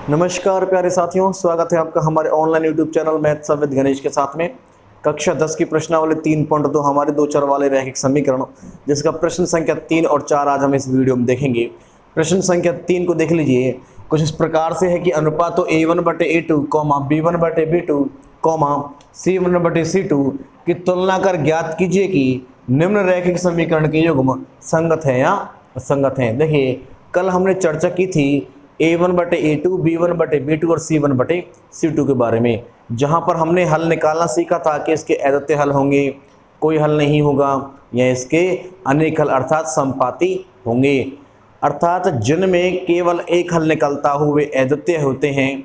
नमस्कार प्यारे साथियों, स्वागत है आपका हमारे online YouTube channel maths with Ganesh के साथ में। कक्षा 10 की प्रश्नावली 3.2 हमारे दो चर वाले रैखिक समीकरण, जिसका प्रश्न संख्या 3 और 4 आज हम इस वीडियो में देखेंगे। प्रश्न संख्या 3 को देख लीजिए। कुछ इस प्रकार से है कि अनुपात a1/a2, b1/b2, c1/c2 की तुलना कर ज्ञात कीजिए कि निम्न रैखिक समीकरण के युग्म संगत है या असंगत हैं। देखिए, कल हमने चर्चा की थी a1/a2, b1/b2 और c1/c2 के बारे में, जहां पर हमने हल निकालना सीखा था कि इसके अद्वितीय हल होंगे, कोई हल नहीं होगा, या इसके अनेक हल अर्थात समपाती होंगे। अर्थात जिनमें केवल एक हल निकलता हो वे अद्वितीय होते हैं,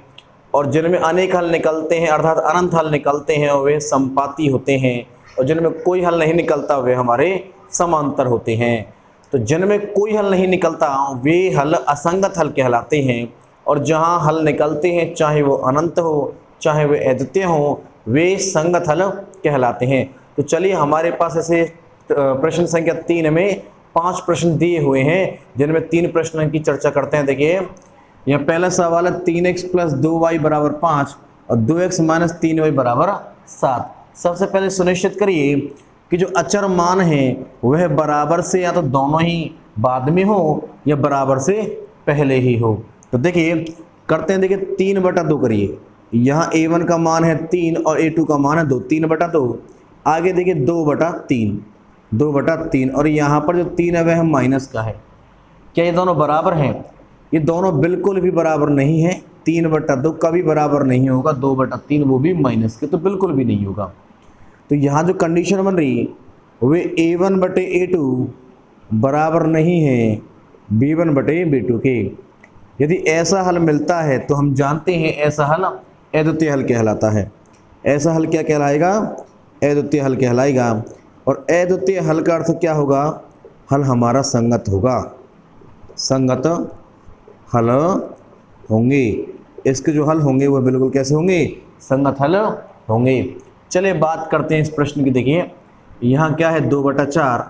और जिनमें अनेक हल निकलते हैं अर्थात अनंत हल निकलते हैं वे समपाती होते हैं, और जिनमें कोई हल नहीं निकलता वे हमारे समांतर होते हैं। तो जिनमें कोई हल नहीं निकलता वे हल असंगत हल कहलाते हैं, और जहां हल निकलते हैं चाहे वो अनंत हो चाहे वे अद्वितीय हो वे संगत हल कहलाते हैं। तो चलिए, हमारे पास ऐसे प्रश्न संख्या 3 में 5 प्रश्न दिए हुए हैं, जिनमें 3 प्रश्न की चर्चा करते हैं। देखिए, यह पहला सवाल है 3x + 2y = 5 और 2x - 3y = 7। सबसे पहले सुनिश्चित करिए कि जो अचर मान है वह बराबर से या तो दोनों ही बाद में हो या बराबर से पहले ही हो। तो देखिए, करते हैं। देखिए, 3/2 करिए। यहाँ a1 का मान है 3 और a2 का मान है 2, 3/2। आगे देखिए 2/3, 2/3, और यहाँ पर जो 3 है वह माइनस का है। क्या ये दोनों बराबर हैं? ये दोनों बिल्कुल भी बराबर नहीं है। 3/2 कभी बराबर नहीं होगा, 2/3 वो भी माइनस के, तो बिल्कुल भी नहीं होगा। तो यहाँ जो कंडीशन बन रही वे a1/a2 बराबर नहीं है b1/b2 के। यदि ऐसा हल मिलता है तो हम जानते हैं ऐसा हल अद्वितीय हल कहलाता है। ऐसा हल क्या कहलाएगा? अद्वितीय हल कहलाएगा। और अद्वितीय हल का अर्थ क्या होगा? हल हमारा संगत होगा, संगत हल होंगे। इसके जो हल होंगे वह बिल्कुल कैसे होंगे? संगत हल होंगे। चलिए बात करते हैं इस प्रश्न की। देखिए, यहाँ क्या है 2/4,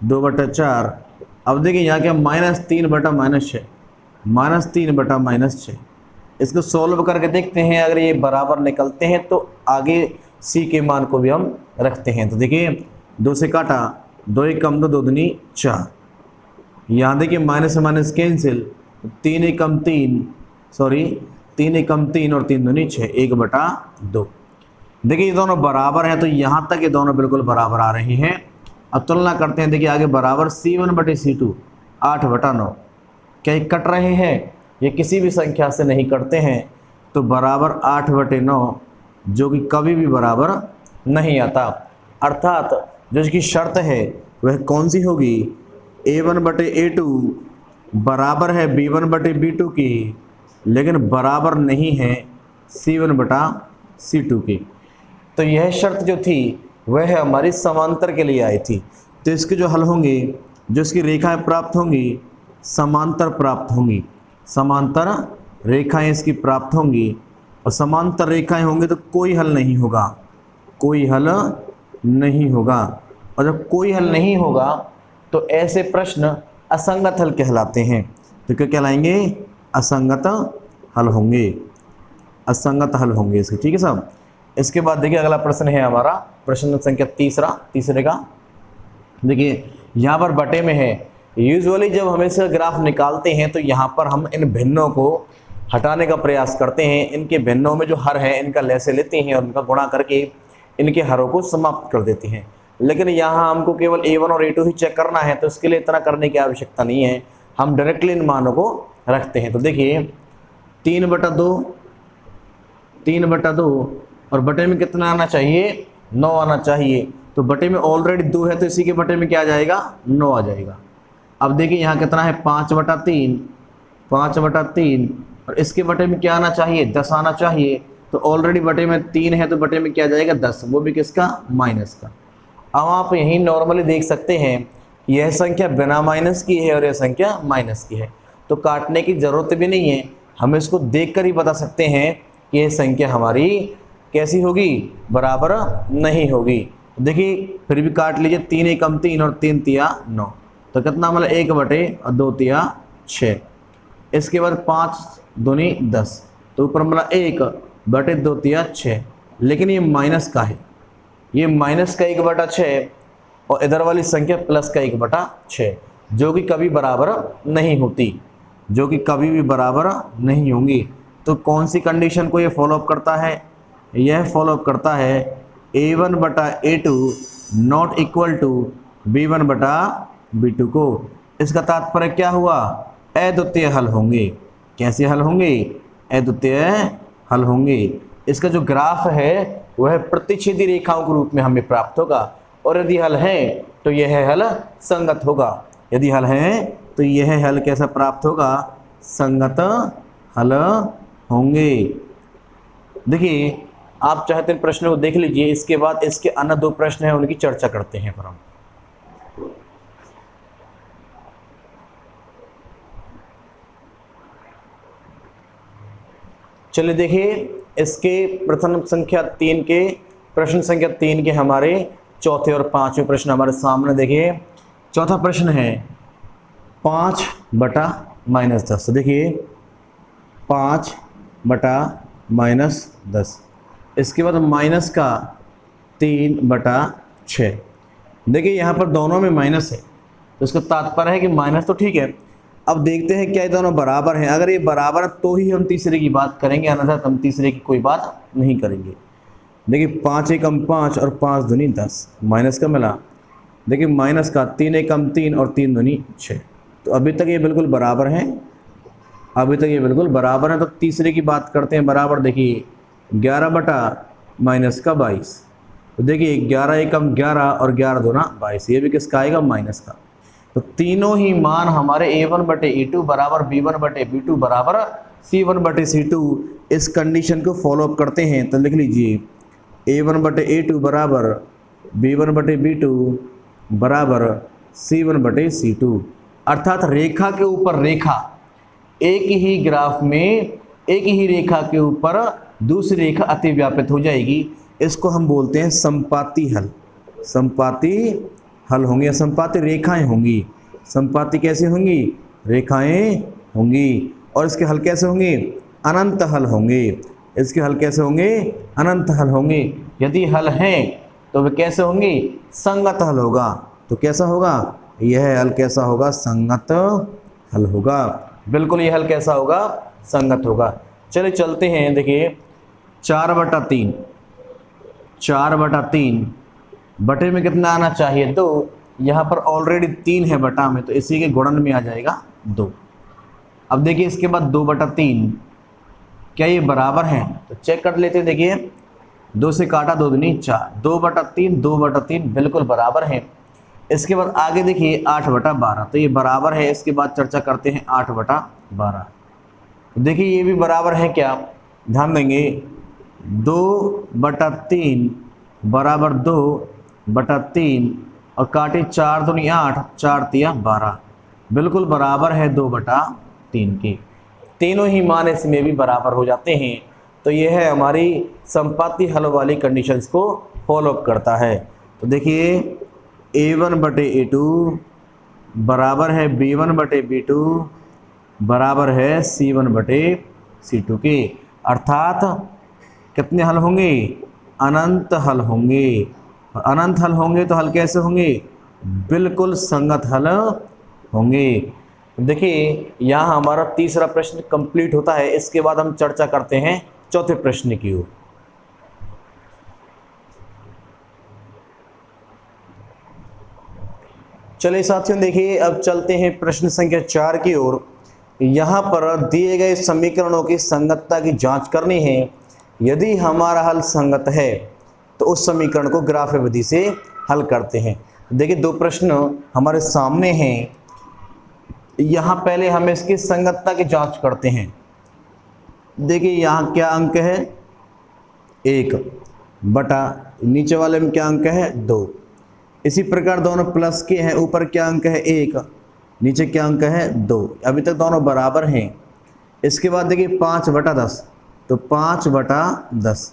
2/4। अब देखिए यहाँ क्या -3/-6, -3/-6। इसको सॉल्व करके देखते हैं। अगर ये बराबर निकलते हैं तो आगे c के मान को भी हम रखते हैं। तो देखिए, 2 से काटा, 2 1 कम 2, 2 दूनी 4। यहाँ देखिए माइनस से माइनस कैंसिल, 3 1 कम 3, सॉरी 3 1 कम 3 और 3 दूनी 6, 1/2। देखिए, ये दोनों बराबर हैं, तो यहाँ तक ये दोनों बिल्कुल बराबर आ रहे हैं। अब तुलना करते हैं। देखिए आगे बराबर c1/c2 8/9। क्या ये कट रहे हैं? ये किसी भी संख्या से नहीं कटते हैं। तो बराबर 8/9 जो कि कभी भी बराबर नहीं आता। अर्थात जो इसकी शर्त है वह कौन सी होगी? a1/a2 बराबर है b1/b2 की, लेकिन बराबर नहीं है c1/c2 की। तो यह शर्त जो थी वह हमारी समांतर के लिए आई थी। तो इसके जो हल होंगे, जो इसकी रेखाएं प्राप्त होंगी, समांतर प्राप्त होंगी, समांतर रेखाएं इसकी प्राप्त होंगी। और समांतर रेखाएं होंगी तो कोई हल नहीं होगा, कोई हल नहीं होगा। और जब कोई हल नहीं होगा तो ऐसे प्रश्न असंगत हल कहलाते हैं। तो क्या कहलाएंगे? असंगत हल होंगे, असंगत हल होंगे इसके। ठीक है साहब। इसके बाद देखिए अगला प्रश्न है हमारा प्रश्न संख्या तीसरे का। देखिए यहाँ पर बटे में है। यूजुअली जब हम इसका ग्राफ निकालते हैं तो यहाँ पर हम इन भिन्नों को हटाने का प्रयास करते हैं। इनके भिन्नों में जो हर है इनका लैसे लेते हैं और उनका गुणा करके इनके हरों को समाप्त कर देते हैं। लेकिन यहाँ हमको केवल a1 और a2 ही चेक करना है, तो इसके लिए इतना करने की आवश्यकता नहीं है। हम डायरेक्टली इन मानों को रखते हैं। तो देखिए 3/2, 3/2 और बटे में कितना आना चाहिए? 9 आना चाहिए। तो बटे में ऑलरेडी 2 है, तो इसी के बटे में क्या आ जाएगा? 9 आ जाएगा। अब देखिए यहाँ कितना है? 5/3, 5/3, और इसके बटे में क्या आना चाहिए? 10 आना चाहिए। तो ऑलरेडी बटे में 3 है, तो बटे में क्या जाएगा? 10, वो भी किसका? माइनस का। अब आप यहीं नॉर्मली देख सकते हैं यह संख्या बिना माइनस की है और यह संख्या माइनस की है, तो काटने की ज़रूरत भी नहीं है। हम इसको देख कर ही बता सकते हैं कि यह संख्या हमारी कैसी होगी? बराबर नहीं होगी। देखिए फिर भी काट लीजिए। 3 1 कम 3 और 3 तिया 9, तो कितना मतलब 1/2 और 2 तिया 6। इसके बाद 5 दूनी 10, तो ऊपर मिला 1 बटे 2 तिया 6, लेकिन ये माइनस का है, ये माइनस का 1/6 और इधर वाली संख्या प्लस का 1/6, जो कि कभी बराबर नहीं होती, जो कि कभी भी बराबर नहीं होंगी। तो कौन सी कंडीशन को ये फॉलोअप करता है? यह फॉलोअप करता है a1/a2 not equal to b1/b2 को। इसका तात्पर्य क्या हुआ? अद्वितीय हल होंगे। कैसे हल होंगे? अद्वितीय हल होंगे। इसका जो ग्राफ है वह प्रतिच्छेदी रेखाओं के रूप में हमें प्राप्त होगा, और यदि हल है तो यह हल संगत होगा। यदि हल है तो यह हल कैसा प्राप्त होगा? संगत हल होंगे। देखिए, आप चाहते हैं प्रश्न को देख लीजिए, इसके बाद इसके अन्य 2 प्रश्न हैं उनकी चर्चा करते हैं फिर हम। चलिए देखिए, इसके प्रश्न संख्या 3 के हमारे चौथे और 5वें प्रश्न हमारे सामने। देखिए, चौथा प्रश्न है 5/-10। देखिए 5/-10, इसके बाद माइनस का 3/6। देखिए यहाँ पर दोनों में माइनस है, तो इसका तात्पर्य है कि माइनस तो ठीक है। अब देखते हैं क्या ये दोनों बराबर हैं। अगर ये बराबर है तो ही हम तीसरे की बात करेंगे, अन्यथा हम तीसरे की कोई बात नहीं करेंगे। देखिए 5 एकम 5 और 5 दूनी 10, माइनस का मिला। देखिए माइनस का 3 एकम 3 और 3 दूनी 6, तो अभी तक ये बिल्कुल बराबर हैं, अभी तक ये बिल्कुल बराबर है। तो तीसरे की बात करते हैं बराबर। देखिए 11/-22, तो देखिए 11 एकम 11 और 11 दूना 22, ये भी किसका आएगा? माइनस का। तो तीनों ही मान हमारे a1/a2 बराबर b1/b2 बराबर c1/c2 इस कंडीशन को फॉलोअप करते हैं। तो लिख लीजिए a1/a2 बराबर b1/b2 बराबर c1/c2, अर्थात रेखा के ऊपर रेखा, एक ही ग्राफ में एक ही रेखा के ऊपर दूसरी रेखा अतिव्यापित हो जाएगी। इसको हम बोलते हैं संपाती हल। संपाती हल होंगे, संपाती रेखाएं होंगी। संपाती कैसे होंगी? रेखाएं होंगी। और इसके हल कैसे होंगे? अनंत हल होंगे। इसके हल कैसे होंगे? अनंत हल होंगे। यदि हल हैं तो वे कैसे होंगे? संगत हल होगा। तो कैसा होगा? यह हल कैसा होगा? संगत हल होगा। बिल्कुल ये हल कैसा होगा? संगत होगा। चलिए चलते हैं। देखिए 4/3, 4/3 बटे में कितना आना चाहिए? 2। यहाँ पर ऑलरेडी 3 है बटा में, तो इसी के गुणन में आ जाएगा 2। अब देखिए इसके बाद 2/3, क्या ये बराबर हैं? तो चेक कर लेते हैं। देखिए 2 से काटा 2 दूनी 4, 2/3 बिल्कुल बराबर हैं। इसके बाद आगे देखिए 8/12, तो ये बराबर है। इसके बाद चर्चा करते हैं 8/12। देखिए ये भी बराबर है क्या? ध्यान देंगे 2/3 बराबर 2/3 और काटे 4 दूनी 8, 4 तिया 12, बिल्कुल बराबर है 2/3 के। तीनों ही मान इसमें भी बराबर हो जाते हैं। तो यह है हमारी संपाती हल वाली कंडीशंस को फॉलोअप करता है। तो देखिए a1/a2 बराबर है b1/b2 बराबर है c1/c2 के, अर्थात कितने हल होंगे? अनंत हल होंगे। अनंत हल होंगे तो हल कैसे होंगे? बिल्कुल संगत हल होंगे। देखिए यहाँ हमारा तीसरा प्रश्न कंप्लीट होता है। इसके बाद हम चर्चा करते हैं चौथे प्रश्न की ओर। चलिए साथियों, देखिए अब चलते हैं प्रश्न संख्या 4 की ओर। यहाँ पर दिए गए समीकरणों की संगतता की जांच करनी है। यदि हमारा हल संगत है तो उस समीकरण को ग्राफ विधि से हल करते हैं। देखिए 2 प्रश्न हमारे सामने हैं। यहाँ पहले हम इसकी संगतता की जांच करते हैं। देखिए यहाँ क्या अंक है? 1 बटा नीचे वाले में क्या अंक है? 2। इसी प्रकार दोनों प्लस के हैं। ऊपर क्या अंक है? 1, नीचे क्या अंक है? 2। अभी तक दोनों बराबर हैं। इसके बाद देखिए 5/10, तो 5/10।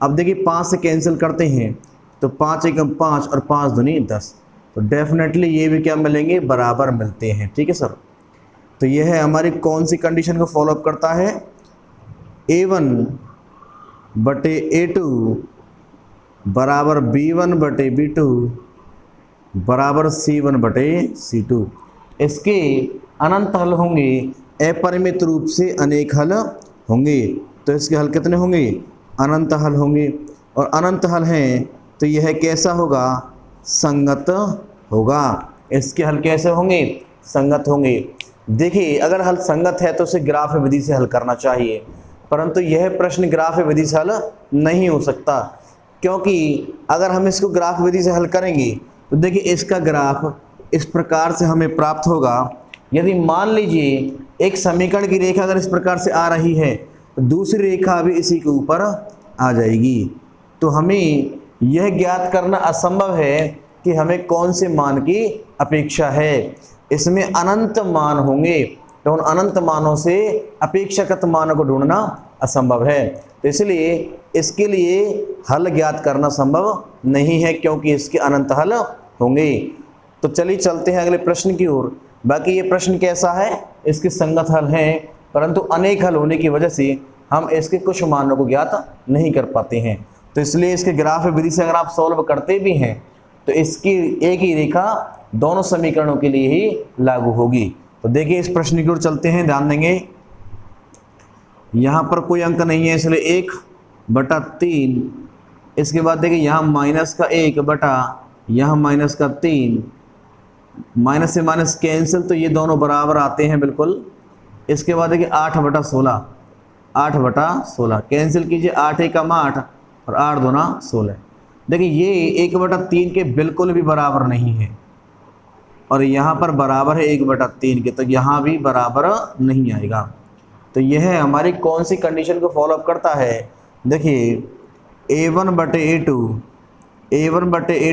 अब देखिए 5 से कैंसिल करते हैं, तो 5 एकम 5 और 5 दूनी 10, तो डेफिनेटली ये भी क्या मिलेंगे? बराबर मिलते हैं। ठीक है सर। तो यह है हमारी कौन सी कंडीशन को फॉलोअप करता है, A1 बटे A2 बराबर B1 बटे B2 बराबर C1 बटे C2। इसके अनंत हल होंगे, अपरिमित रूप से अनेक हल होंगे। तो इसके हल कितने होंगे, अनंत हल होंगे। और अनंत हल हैं तो यह कैसा होगा, संगत होगा। इसके हल कैसे होंगे, संगत होंगे। देखिए अगर हल संगत है तो उसे ग्राफ विधि से हल करना चाहिए, परंतु यह प्रश्न ग्राफ विधि से हल नहीं हो सकता, क्योंकि अगर हम इसको ग्राफ विधि से हल करेंगे तो देखिए इसका ग्राफ इस प्रकार से हमें प्राप्त होगा। यदि मान लीजिए एक समीकरण की रेखा अगर इस प्रकार से आ रही है तो दूसरी रेखा भी इसी के ऊपर आ जाएगी। तो हमें यह ज्ञात करना असंभव है कि हमें कौन से मान की अपेक्षा है। इसमें अनंत मान होंगे, तो उन अनंत मानों से अपेक्षाकृत मानों को ढूंढना असंभव है। तो इसलिए इसके लिए हल ज्ञात करना संभव नहीं है, क्योंकि इसके अनंत हल होंगे। तो चलिए चलते हैं अगले प्रश्न की ओर। बाकी ये प्रश्न कैसा है, इसके संगत हल हैं, परंतु अनेक हल होने की वजह से हम इसके कुछ मानों को ज्ञात नहीं कर पाते हैं। तो इसलिए इसके ग्राफ विधि से अगर आप सॉल्व करते भी हैं तो इसकी एक ही रेखा दोनों समीकरणों के लिए ही लागू होगी। तो देखिए इस प्रश्न की ओर चलते हैं, ध्यान देंगे। यहाँ पर कोई अंक नहीं है इसलिए 1/3। इसके बाद देखिए यहाँ -1 बटा यहाँ -3, माइनस से माइनस कैंसिल, तो ये दोनों बराबर आते हैं बिल्कुल। इसके बाद देखिए 8/16, 8/16 कैंसिल कीजिए, 8 एकम 8 और 8 दूना 16। देखिए ये 1/3 के बिल्कुल भी बराबर नहीं है, और यहाँ पर बराबर है 1/3 के, तो यहाँ भी बराबर नहीं आएगा। तो यह हमारी कौन सी कंडीशन को फॉलोअप करता है, देखिए A1 बटे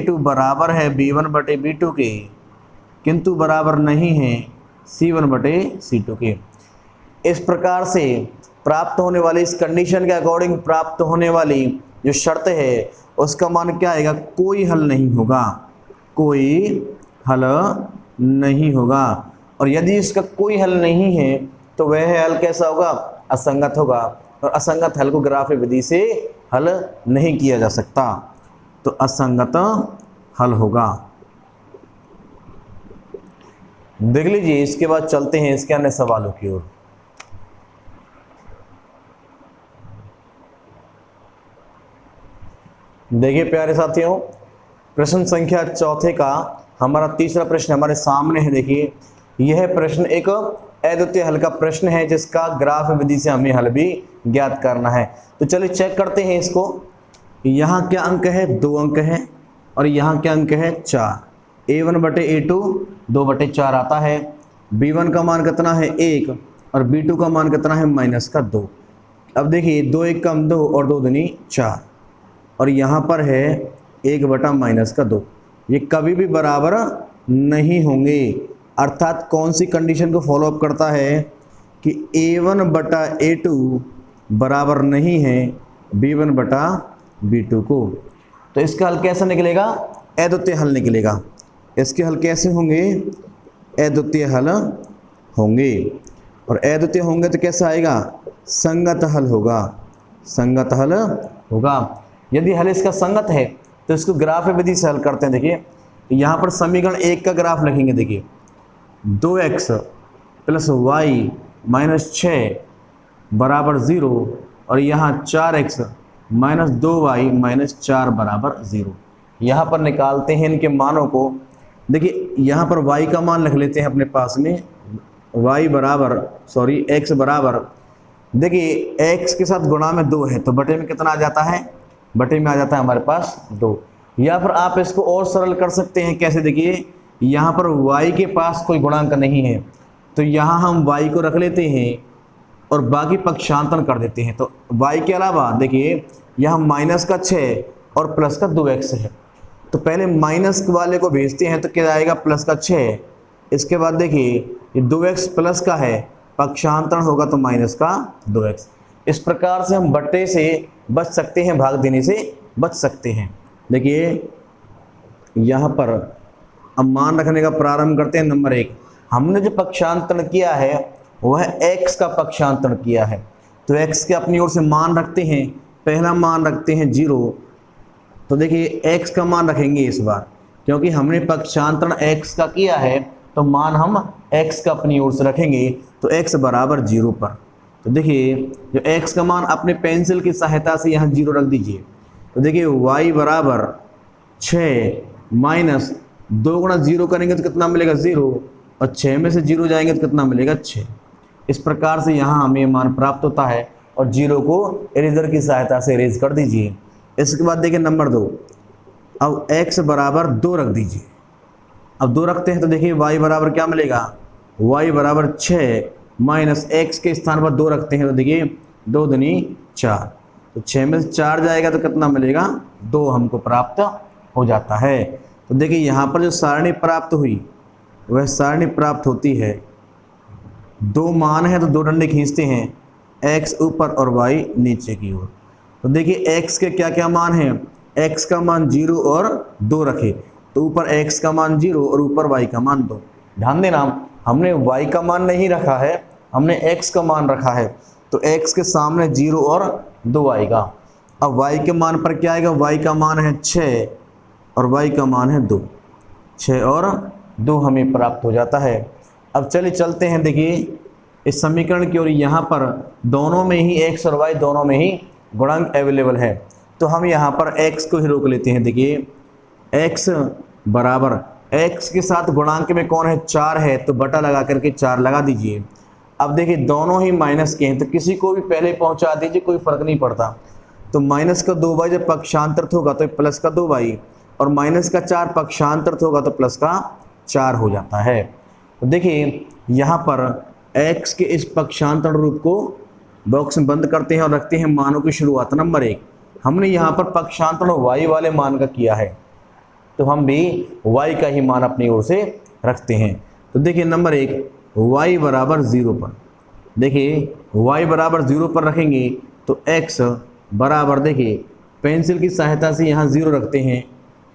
A2 बराबर है B1 बटे B2 के, किंतु बराबर नहीं है C1 बटे C2 के। इस प्रकार से प्राप्त होने वाली इस कंडीशन के अकॉर्डिंग प्राप्त होने वाली जो शर्त है उसका मान क्या आएगा, कोई हल नहीं होगा, कोई हल नहीं होगा। और यदि इसका कोई हल नहीं है तो वह हल कैसा होगा, असंगत होगा, और असंगत हल को ग्राफ विधि से हल नहीं किया जा सकता, तो असंगत हल होगा। देख लीजिए इसके बाद चलते हैं इसके अन्य सवालों की ओर। देखिए प्यारे साथियों, प्रश्न संख्या 4 का हमारा तीसरा प्रश्न हमारे सामने है। देखिए यह प्रश्न एक अद्वितीय हल का प्रश्न है, जिसका ग्राफ विधि से हमें हल भी ज्ञात करना है। तो चलिए चेक करते हैं इसको। यहाँ क्या अंक है, 2 अंक है, और यहाँ क्या अंक है, 4। A1 बटे A2 2/4 आता है। B1 का मान कितना है, 1, और B2 का मान कितना है, -2। अब देखिए 2 1 कम 2 और 2 दूनी 4, और यहाँ पर है 1/-2। ये कभी भी बराबर नहीं होंगे। अर्थात कौन सी कंडीशन को फॉलोअप करता है कि A1 बटा A2 बराबर नहीं है B1 बटा B2 को। तो इसका हल कैसा निकलेगा, अद्वितीय हल निकलेगा। इसके हल कैसे होंगे, अद्वितीय हल होंगे, और अद्वितीय होंगे तो कैसा आएगा, संगत हल होगा, संगत हल होगा। यदि हल इसका संगत है तो इसको ग्राफ विधि से हल करते हैं। देखिए यहाँ पर समीकरण 1 का ग्राफ लिखेंगे। देखिए 2x + y - 6 बराबर 0, और यहाँ 4x - 2y - 4 बराबर 0। यहाँ पर निकालते हैं इनके मानों को। देखिए यहाँ पर y का मान लिख लेते हैं अपने पास में, x बराबर, देखिए x के साथ गुणा में 2 है तो बटे में कितना आ जाता है, बटे में आ जाता है हमारे पास 2। या फिर आप इसको और सरल कर सकते हैं, कैसे, देखिए यहाँ पर y के पास कोई गुणांक नहीं है तो यहाँ हम y को रख लेते हैं और बाकी पक्षांतर कर देते हैं। तो y के अलावा देखिए यहाँ -6 और +2x है, तो पहले माइनस वाले को भेजते हैं तो क्या आएगा, +6। इसके बाद देखिए ये 2x प्लस का है, पक्षांतर होगा तो -2x। इस प्रकार से हम बट्टे से बच सकते हैं, भाग देने से बच सकते हैं। देखिए यहाँ पर अब मान रखने का प्रारंभ करते हैं। नंबर 1, हमने जो पक्षांतरण किया है वह x का पक्षांतरण किया है, तो x के अपनी ओर से मान रखते हैं। पहला मान रखते हैं 0, तो देखिए x का मान रखेंगे इस बार, क्योंकि हमने पक्षांतरण x का किया है तो मान हम x का अपनी ओर से रखेंगे, तो x बराबर 0 पर। तो देखिए जो x का मान अपने पेंसिल की सहायता से यहाँ 0 रख दीजिए। तो देखिए y बराबर 6 माइनस 2 गुणा 0 करेंगे तो कितना मिलेगा 0, और 6 में से 0 जाएंगे तो कितना मिलेगा 6। इस प्रकार से यहाँ हमें मान प्राप्त होता है, और 0 को इरेजर की सहायता से इरेज कर दीजिए। इसके बाद देखिए नंबर 2, अब x बराबर 2 रख दीजिए। अब 2 रखते हैं तो देखिए y बराबर क्या मिलेगा, y बराबर 6 माइनस x के स्थान पर 2 रखते हैं तो देखिए 2 दूनी 4, तो 6 में से 4 जाएगा तो कितना मिलेगा 2 हमको प्राप्त हो जाता है। तो देखिए यहाँ पर जो सारणी प्राप्त हुई वह सारणी प्राप्त होती है, 2 मान है तो 2 डंडे खींचते हैं, x ऊपर और y नीचे की ओर। तो देखिए x के क्या क्या मान हैं, x का मान 0 और 2 रखे, तो ऊपर x का मान 0 और ऊपर y का मान 2। ध्यान देना हमने y का मान नहीं रखा है, हमने x का मान रखा है, तो x के सामने 0 और 2 आएगा। अब y के मान पर क्या आएगा, y का मान है 6 और y का मान है 2, 6 और 2 हमें प्राप्त हो जाता है। अब चलिए चलते हैं देखिए इस समीकरण की ओर। यहाँ पर दोनों में ही x और y दोनों में ही गुणांक अवेलेबल है, तो हम यहाँ पर x को ही रोक लेते हैं। देखिए x बराबर, x के साथ गुणांक में कौन है 4 है, तो बटा लगा करके 4 लगा दीजिए। अब देखिए दोनों ही माइनस के हैं, तो किसी को भी पहले पहुँचा दीजिए, कोई फर्क नहीं पड़ता। तो माइनस का 2y जब पक्षांतरित होगा तो प्लस का 2y, और माइनस का 4 पक्षांतरित होगा तो प्लस का 4 हो जाता है। तो देखिए यहाँ पर x के इस पक्षांतरण रूप को बॉक्स में बंद करते हैं और रखते हैं मानों की शुरुआत। नंबर 1, हमने यहाँ पर पक्षांतरण y वाले मान का किया है, तो हम भी y का ही मान अपनी ओर से रखते हैं। तो देखिए नंबर 1, y बराबर 0 पर, देखिए y बराबर 0 पर रखेंगे तो x बराबर, देखिए पेंसिल की सहायता से यहाँ 0 रखते हैं,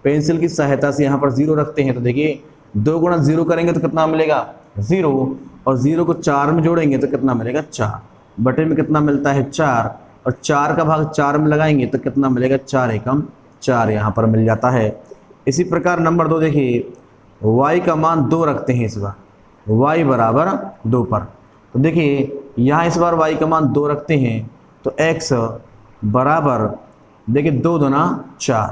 पेंसिल की सहायता से यहाँ पर 0 रखते हैं, तो देखिए 2 गुणा 0 करेंगे तो कितना मिलेगा 0, और 0 को 4 में जोड़ेंगे तो कितना मिलेगा 4, बटे में कितना मिलता है 4, और 4 का भाग 4 में लगाएंगे तो कितना मिलेगा 4 एकम 4 यहाँ पर मिल जाता है। इसी प्रकार नंबर 2 देखिए y का मान 2 रखते हैं इस बार, y बराबर 2 पर, तो देखिए यहाँ इस बार y का मान 2 रखते हैं तो x बराबर, देखिए 2 दूना 4,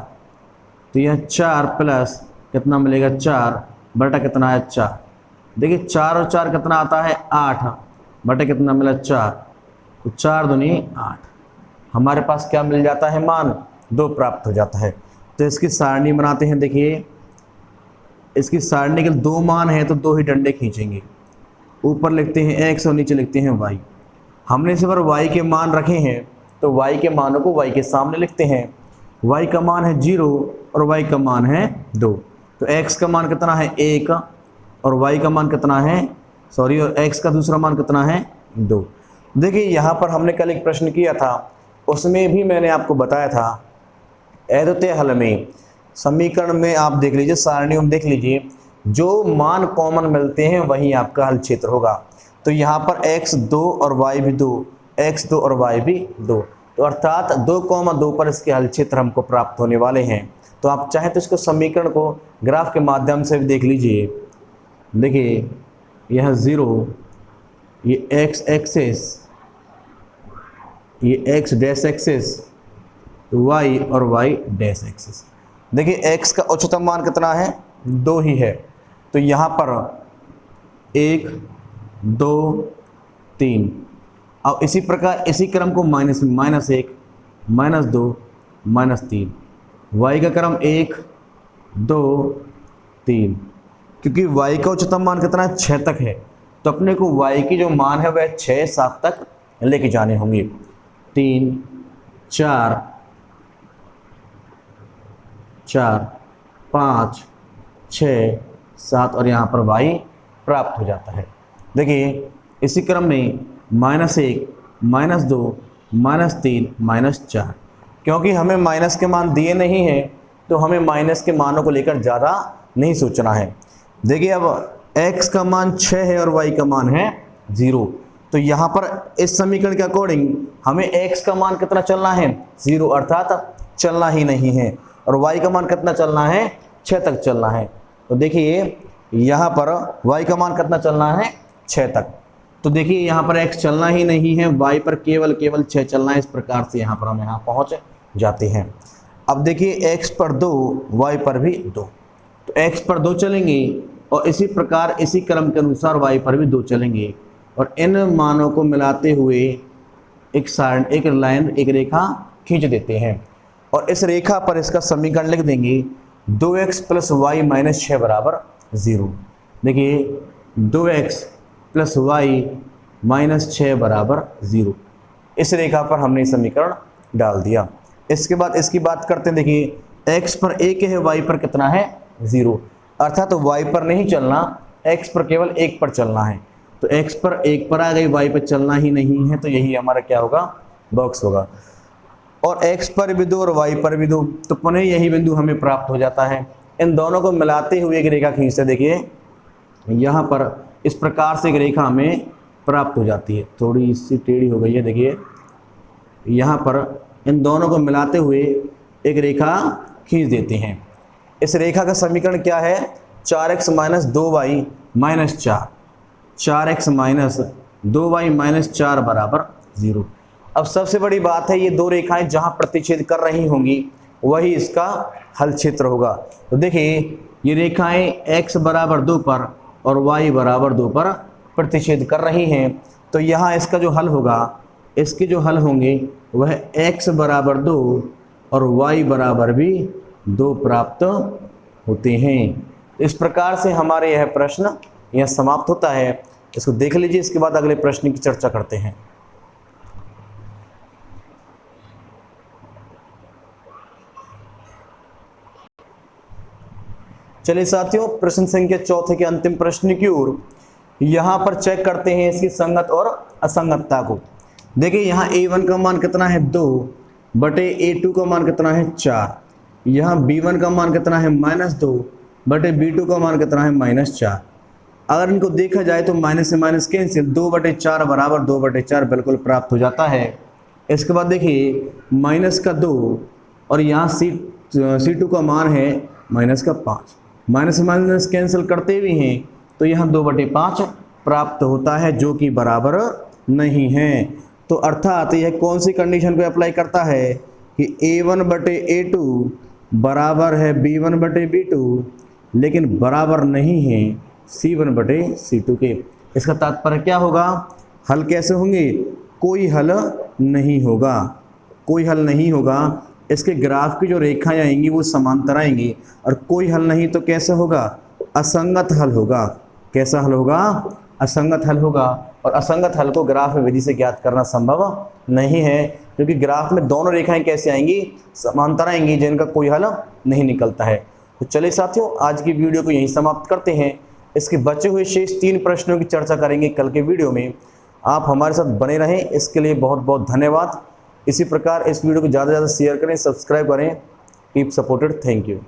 तो यह 4 प्लस कितना मिलेगा 4 बटा कितना है 4, देखिए 4 और 4 कितना आता है 8 बटे कितना मिला 4, तो 4 दूनी 8, हमारे पास क्या मिल जाता है मान 2 प्राप्त हो जाता है। तो इसकी सारणी बनाते हैं। देखिए इसकी सारणी के 2 मान है तो 2 ही डंडे खींचेंगे, ऊपर लिखते हैं x और नीचे लिखते हैं y। हमने इस बार y के मान रखे हैं तो y के मानों को y के सामने लिखते हैं। y का मान है 0 और y का मान है 2, तो x का मान कितना है 1 और y का मान कितना है, सॉरी, और x का दूसरा मान कितना है 2। देखिए यहाँ पर हमने कल एक प्रश्न किया था, उसमें भी मैंने आपको बताया था अद्वितीय हल में समीकरण में आप देख लीजिए, सारणी में देख लीजिए, जो मान कॉमन मिलते हैं वही आपका हल क्षेत्र होगा। तो यहाँ पर x 2 और y भी 2, x 2 और y भी 2, तो अर्थात 2, 2 पर इसके हल क्षेत्र हमको प्राप्त होने वाले हैं। तो आप चाहें तो इसको समीकरण को ग्राफ के माध्यम से भी देख लीजिए। देखिए यह 0, ये x एक्सिस, ये x डैश एक्सिस, y और y डैश एक्सिस। देखिए x का उच्चतम मान कितना है 2 ही है, तो यहाँ पर 1 2 3, अब इसी प्रकार इसी क्रम को -1 -2 -3, y का क्रम 1 2 3, क्योंकि y का उच्चतम मान कितना है 6 तक है, तो अपने को y की जो मान है वह 6 7 तक लेके जाने होंगे। 3 4 5 6 7 और यहाँ पर y प्राप्त हो जाता है। देखिए इसी क्रम में -1 -2 -3 -4, क्योंकि हमें माइनस के मान दिए नहीं हैं तो हमें माइनस के मानों को लेकर ज़्यादा नहीं सोचना है। देखिए अब x का मान 6 है और y का मान है 0। तो यहाँ पर इस समीकरण के अकॉर्डिंग हमें x का मान कितना चलना है 0, अर्थात चलना ही नहीं है, और y का मान कितना चलना है 6 तक चलना है। तो देखिए यहाँ पर y का मान कितना चलना है 6 तक। तो देखिए यहाँ पर x चलना ही नहीं है, y पर केवल 6 चलना है। इस प्रकार से यहाँ पर हम यहाँ पहुँच जाते हैं। अब देखिए x पर 2, y पर भी 2, तो x पर 2 चलेंगे और इसी प्रकार इसी क्रम के अनुसार y पर भी 2 चलेंगे, और इन मानों को मिलाते हुए एक लाइन, एक रेखा खींच देते हैं, और इस रेखा पर इसका समीकरण लिख देंगे 2x प्लस वाई माइनस 6 बराबर 0। देखिए 2x प्लस वाई माइनस 6 बराबर 0, इस रेखा पर हमने समीकरण डाल दिया। इसके बाद इसकी बात करते हैं। देखिए x पर 1 है, y पर कितना है 0, अर्थात तो y पर नहीं चलना, x पर केवल 1 पर चलना है। तो x पर 1 पर आ गई, y पर चलना ही नहीं है, तो यही हमारा क्या होगा, बॉक्स होगा। और x पर भी 2 और y पर भी 2, तो पुनः यही बिंदु हमें प्राप्त हो जाता है। इन दोनों को मिलाते हुए एक रेखा खींचते, देखिए यहाँ पर इस प्रकार से एक रेखा हमें प्राप्त हो जाती है। थोड़ी सी टेढ़ी हो गई है, देखिए यहाँ पर इन दोनों को मिलाते हुए एक रेखा खींच देते हैं। इस रेखा का समीकरण क्या है, 4x minus 2y minus 4, 4x minus 2y minus 4 बराबर 0। अब सबसे बड़ी बात है, ये दो रेखाएं जहां प्रतिच्छेद कर रही होंगी वही इसका हल क्षेत्र होगा। तो देखिए ये रेखाएं x बराबर 2 पर और y बराबर 2 पर प्रतिच्छेद कर रही हैं, तो यहाँ इसका जो हल होगा, इसके जो हल होंगे वह x बराबर 2 और y बराबर भी 2 प्राप्त होते हैं। इस प्रकार से हमारे यह प्रश्न यह समाप्त होता है। इसको देख लीजिए, इसके बाद अगले प्रश्न की चर्चा करते हैं। चलिए साथियों, प्रश्न संख्या 4 के अंतिम प्रश्न की ओर यहाँ पर चेक करते हैं इसकी संगत और असंगतता को। देखिए यहाँ a1 का मान कितना है 2 बटे a2 का मान कितना है 4, यहाँ b1 का मान कितना है -2 बटे b2 का मान कितना है -4। अगर इनको देखा जाए तो माइनस से माइनस कैंसिल, 2 बटे 4 बराबर 2 बटे 4 बिल्कुल प्राप्त हो जाता है। इसके बाद देखिए माइनस का 2 और यहाँ c2 का मान है -5, माइनस से माइनस कैंसिल करते भी हैं तो यहाँ 2 बटे 5 प्राप्त होता है, जो कि बराबर नहीं है। तो अर्थात यह कौन सी कंडीशन को अप्लाई करता है कि a1 बटे a2 बराबर है b1 बटे b2, लेकिन बराबर नहीं है c1 बटे c2 के। इसका तात्पर्य क्या होगा, हल कैसे होंगे, कोई हल नहीं होगा, कोई हल नहीं होगा। इसके ग्राफ की जो रेखाएं आएंगी वो समांतर आएंगी, और कोई हल नहीं तो कैसे होगा, असंगत हल होगा। कैसा हल होगा, असंगत हल होगा। और असंगत हल को ग्राफ विधि से ज्ञात करना संभव नहीं है, क्योंकि ग्राफ में दोनों रेखाएं कैसे आएंगी, समांतर आएंगी, जिनका कोई हल नहीं निकलता है। तो चलिए साथियों, आज की वीडियो को यहीं समाप्त करते हैं। इसके बचे हुए शेष 3 प्रश्नों की चर्चा करेंगे कल के वीडियो में। आप हमारे साथ बने रहें, इसके लिए बहुत बहुत धन्यवाद। इसी प्रकार इस वीडियो को ज़्यादा से ज़्यादा शेयर करें, सब्सक्राइब करें। Keep supported. Thank you.